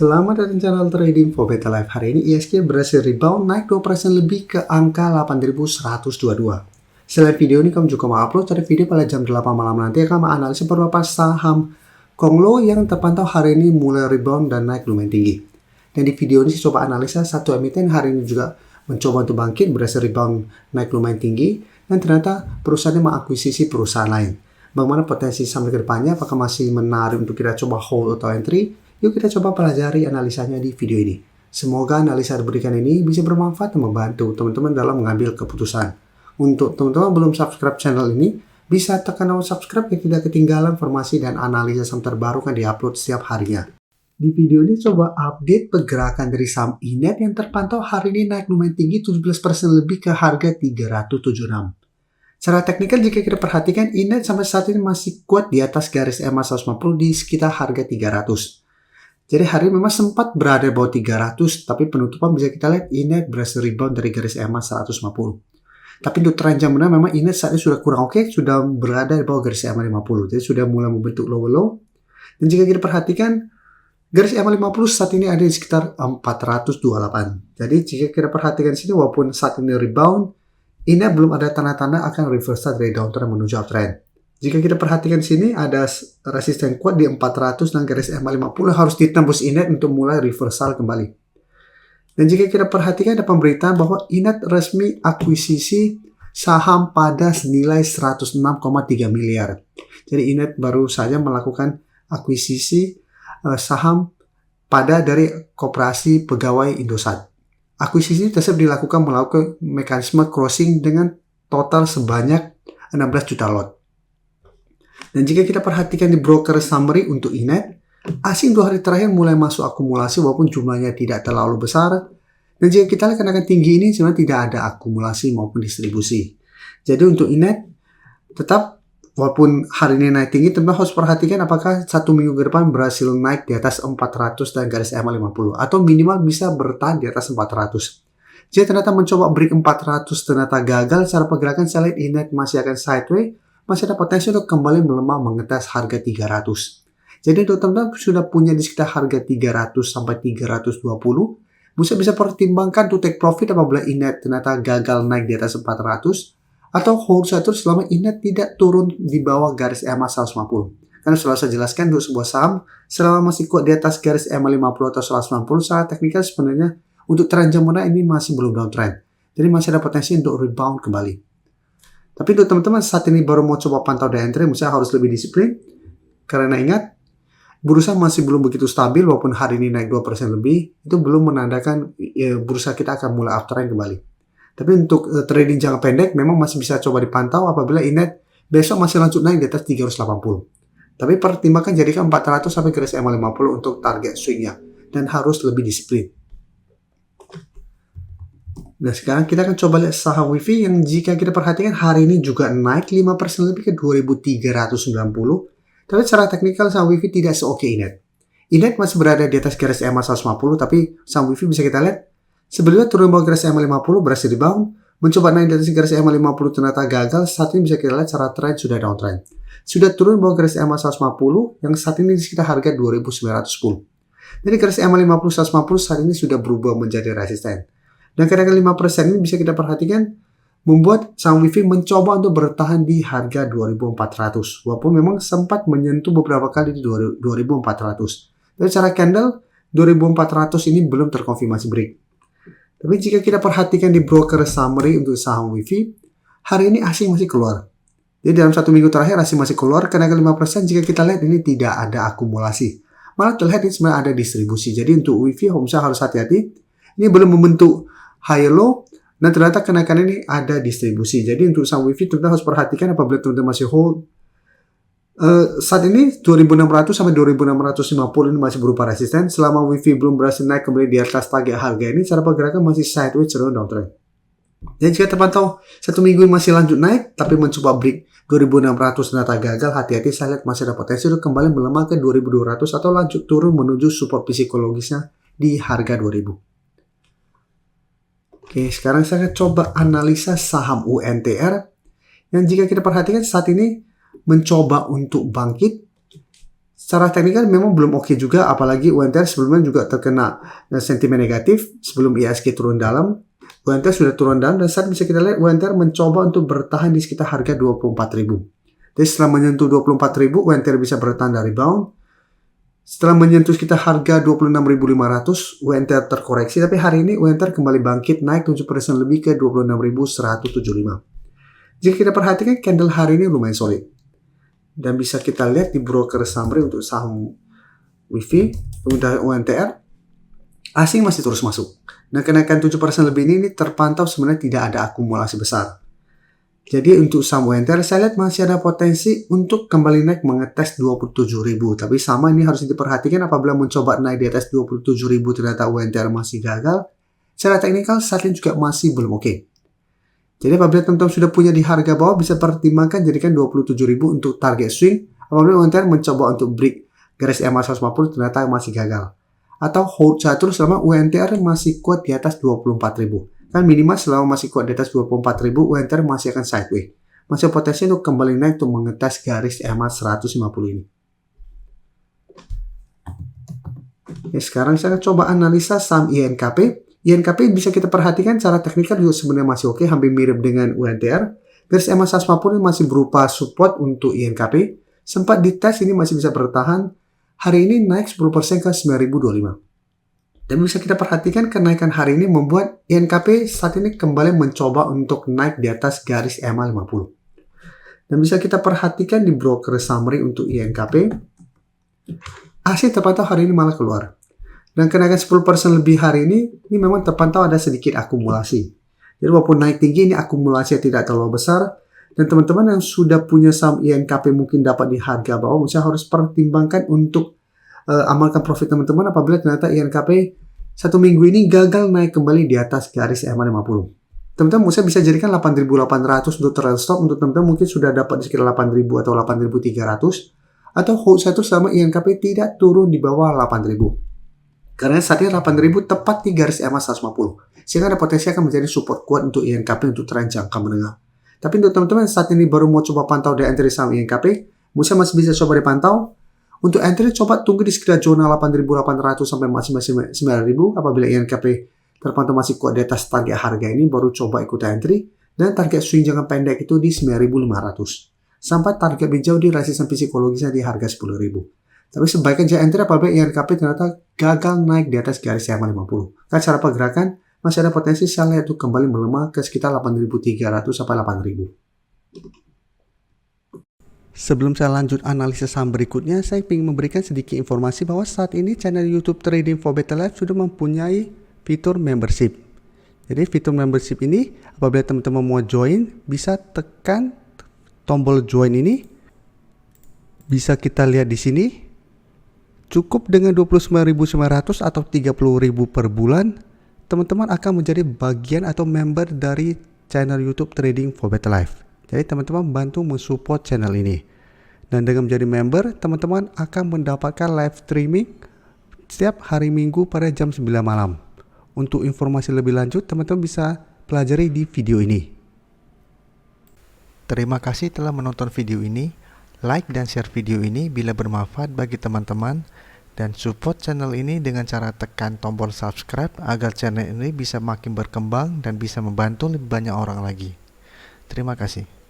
Selamat datang di channel Trading for Better Life. Hari ini ISG berhasil rebound naik 2% lebih ke angka 8.122. Selain video ini, kami juga mau upload dari video pada jam 8 malam nanti akan menganalisis beberapa saham Konglo yang terpantau hari ini mulai rebound dan naik lumayan tinggi. Dan di video ini saya coba analisa satu emiten hari ini juga mencoba untuk bangkit, berhasil rebound naik lumayan tinggi, dan ternyata perusahaannya mengakuisisi perusahaan lain. Bagaimana potensi saham ke depannya, apakah masih menarik untuk kita coba hold atau entry? Yuk kita coba pelajari analisanya di video ini. Semoga analisa yang diberikan ini bisa bermanfaat dan membantu teman-teman dalam mengambil keputusan. Untuk teman-teman belum subscribe channel ini, bisa tekan tombol subscribe agar tidak ketinggalan informasi dan analisa saham terbaru yang diupload setiap harinya. Di video ini coba update pergerakan dari saham INET yang terpantau hari ini naik lumayan tinggi 17% lebih ke harga 376. Secara teknikal jika kita perhatikan INET sampai saat ini masih kuat di atas garis EMA 150 di sekitar harga 300. Jadi hari ini memang sempat berada di bawah 300, tapi penutupan bisa kita lihat INET berhasil rebound dari garis EMA 150. Tapi untuk tren jam benar memang INET saat ini sudah kurang oke, sudah berada di bawah garis EMA 50. Jadi sudah mulai membentuk low. Dan jika kita perhatikan, garis EMA 50 saat ini ada di sekitar 428. Jadi jika kita perhatikan sini, walaupun saat ini rebound, INET belum ada tanda-tanda akan reversal dari downtrend menuju uptrend. Jika kita perhatikan sini ada resisten kuat di 400 dan garis EMA 50 harus ditembus INET untuk mulai reversal kembali. Dan jika kita perhatikan ada pemberitaan bahwa INET resmi akuisisi saham pada senilai 106,3 miliar. Jadi INET baru saja melakukan akuisisi saham pada dari Koperasi Pegawai Indosat. Akuisisi tersebut dilakukan melalui mekanisme crossing dengan total sebanyak 16 juta lot. Dan jika kita perhatikan di broker summary untuk INET, asing 2 hari terakhir mulai masuk akumulasi walaupun jumlahnya tidak terlalu besar. Dan jika kita lihat kenaikan tinggi ini sebenarnya tidak ada akumulasi maupun distribusi. Jadi untuk INET tetap walaupun hari ini naik tinggi, teman harus perhatikan apakah 1 minggu ke depan berhasil naik di atas 400 dan garis EMA 50 atau minimal bisa bertahan di atas 400. Jika ternyata mencoba break 400 ternyata gagal secara pergerakan, saya lihat INET masih akan sideways. Masih ada potensi untuk kembali melemah mengetes harga 300. Jadi untuk teman-teman sudah punya di sekitar harga 300 sampai 320, bisa pertimbangkan to take profit apabila INET ternyata gagal naik di atas 400 atau hold satu selama INET tidak turun di bawah garis EMA 150. Karena selalu saya jelaskan untuk sebuah saham selama masih kuat di atas garis EMA 50 atau 190 secara teknikal sebenarnya untuk tren jam mana ini masih belum downtrend. Jadi masih ada potensi untuk rebound kembali. Tapi untuk teman-teman saat ini baru mau coba pantau dan entry, misalnya harus lebih disiplin. Karena ingat, bursa masih belum begitu stabil, walaupun hari ini naik 2% lebih, itu belum menandakan bursa kita akan mulai uptrend kembali. Tapi untuk trading jangka pendek, memang masih bisa coba dipantau apabila INET besok masih lanjut naik di atas 380. Tapi pertimbangkan jadikan 400 sampai garis EMA 50 untuk target swingnya. Dan harus lebih disiplin. Nah sekarang kita akan coba lihat saham WiFi yang jika kita perhatikan hari ini juga naik 5% lebih ke 2.390. Tapi secara teknikal saham WiFi tidak seoke INET. INET masih berada di atas garis EMA 150, tapi saham WiFi bisa kita lihat sebelumnya turun bawah garis EMA 50 berhasil rebound, mencoba naik di atas garis EMA 50 ternyata gagal. Saat ini bisa kita lihat secara trend sudah downtrend. Sudah turun bawah garis EMA 150 yang saat ini di sekitar harga 2.910. Jadi garis EMA 50 150 saat ini sudah berubah menjadi resisten. Dan kenaikan 5% ini bisa kita perhatikan membuat saham WiFi mencoba untuk bertahan di harga 2.400. Walaupun memang sempat menyentuh beberapa kali di 2.400. Dari cara candle, 2.400 ini belum terkonfirmasi break. Tapi jika kita perhatikan di broker summary untuk saham WiFi, hari ini asing masih keluar. Jadi dalam 1 minggu terakhir asing masih keluar, kenaikan 5% jika kita lihat ini tidak ada akumulasi. Malah terlihat ini sebenarnya ada distribusi. Jadi untuk WiFi, harus hati-hati. Ini belum membentuk high low dan ternyata kenaikan ini ada distribusi. Jadi untuk saham WiFi teman-teman harus perhatikan apabila teman-teman masih hold saat ini 2.600 sampai 2.650 ini masih berupa resisten. Selama WiFi belum berhasil naik kembali di atas target harga ini, cara pergerakan masih sideways cenderung downtrend. Dan jika terpantau 1 minggu masih lanjut naik tapi mencoba break 2.600 ternyata gagal, hati-hati, saya lihat masih ada potensi untuk kembali melemah ke 2.200 atau lanjut turun menuju support psikologisnya di harga 2.000. Oke, sekarang saya coba analisa saham UNTR yang jika kita perhatikan saat ini mencoba untuk bangkit Secara teknikal memang belum oke juga, apalagi UNTR sebelumnya juga terkena sentimen negatif sebelum IHSG turun dalam. UNTR sudah turun dalam dan saat bisa kita lihat UNTR mencoba untuk bertahan di sekitar harga 24.000. Jadi setelah menyentuh 24.000, UNTR bisa bertahan dari rebound. Setelah menyentuh sekitar harga 26.500, UNTR terkoreksi, tapi hari ini UNTR kembali bangkit naik 7% lebih ke 26.175. Jika kita perhatikan candle hari ini lumayan solid. Dan bisa kita lihat di broker summary untuk saham WIFI, untuk UNTR, asing masih terus masuk. Dan kenaikan 7% lebih ini terpantau sebenarnya tidak ada akumulasi besar. Jadi untuk saham UNTR saya lihat masih ada potensi untuk kembali naik mengetes 27.000. Tapi sama ini harus diperhatikan apabila mencoba naik di atas 27.000 ternyata UNTR masih gagal. Secara teknikal saat ini juga masih belum oke. Jadi apabila teman-teman sudah punya di harga bawah bisa pertimbangkan jadikan 27.000 untuk target swing. Apabila UNTR mencoba untuk break garis EMA 150 ternyata masih gagal. Atau hold saja terus selama UNTR masih kuat di atas 24.000. Kan minimal selama masih kuat di atas 24.000 UNTR masih akan sideways. Masih potensi untuk kembali naik untuk mengetes garis EMA 150 ini. Oke, sekarang saya coba analisa saham INKP. INKP bisa kita perhatikan secara teknikal juga sebenarnya masih oke, hampir mirip dengan UNTR. Garis EMA 150 ini masih berupa support untuk INKP. Sempat dites ini masih bisa bertahan. Hari ini naik 10% ke 9.025. Dan bisa kita perhatikan kenaikan hari ini membuat INKP saat ini kembali mencoba untuk naik di atas garis EMA 50. Dan bisa kita perhatikan di broker summary untuk INKP. Asing terpantau hari ini malah keluar. Dan kenaikan 10% lebih hari ini memang terpantau ada sedikit akumulasi. Jadi walaupun naik tinggi ini akumulasinya tidak terlalu besar. Dan teman-teman yang sudah punya saham INKP mungkin dapat di harga bawah, misalnya harus pertimbangkan untuk amalkan profit teman-teman apabila ternyata INKP satu minggu ini gagal naik kembali di atas garis EMA 50. Teman-teman bisa jadikan 8.800 untuk trailing stop untuk teman-teman mungkin sudah dapat di sekitar 8.000 atau 8.300. Atau hold satu sama INKP tidak turun di bawah 8.000. Karena saat ini 8.000 tepat di garis EMA 150. Sehingga ada potensi akan menjadi support kuat untuk INKP untuk tren jangka menengah. Tapi untuk teman-teman saat ini baru mau coba pantau di entry saham INKP, masih bisa coba dipantau. Untuk entry coba tunggu di sekitar zona 8.800 sampai masing-masing 9.000. Apabila INKP terpantau masih kuat di atas target harga ini, baru coba ikut entry. Dan target swing jangka pendek itu di 9.500. Sampai target lebih jauh di resistensi psikologisnya di harga 10.000. Tapi sebaiknya jangan entry apabila INKP ternyata gagal naik di atas garis EMA 50. Kan secara pergerakan masih ada potensi sell itu kembali melemah ke sekitar 8.300 sampai 8.000. Sebelum saya lanjut analisis saham berikutnya, saya ingin memberikan sedikit informasi bahwa saat ini channel YouTube Trading for Better Life sudah mempunyai fitur membership. Jadi fitur membership ini apabila teman-teman mau join bisa tekan tombol join ini. Bisa kita lihat di sini. Cukup dengan 29.900 atau 30.000 per bulan, teman-teman akan menjadi bagian atau member dari channel YouTube Trading for Better Life. Jadi teman-teman bantu mensupport channel ini. Dan dengan menjadi member, teman-teman akan mendapatkan live streaming setiap hari Minggu pada jam 9 malam. Untuk informasi lebih lanjut, teman-teman bisa pelajari di video ini. Terima kasih telah menonton video ini. Like dan share video ini bila bermanfaat bagi teman-teman dan support channel ini dengan cara tekan tombol subscribe agar channel ini bisa makin berkembang dan bisa membantu lebih banyak orang lagi. Terima kasih.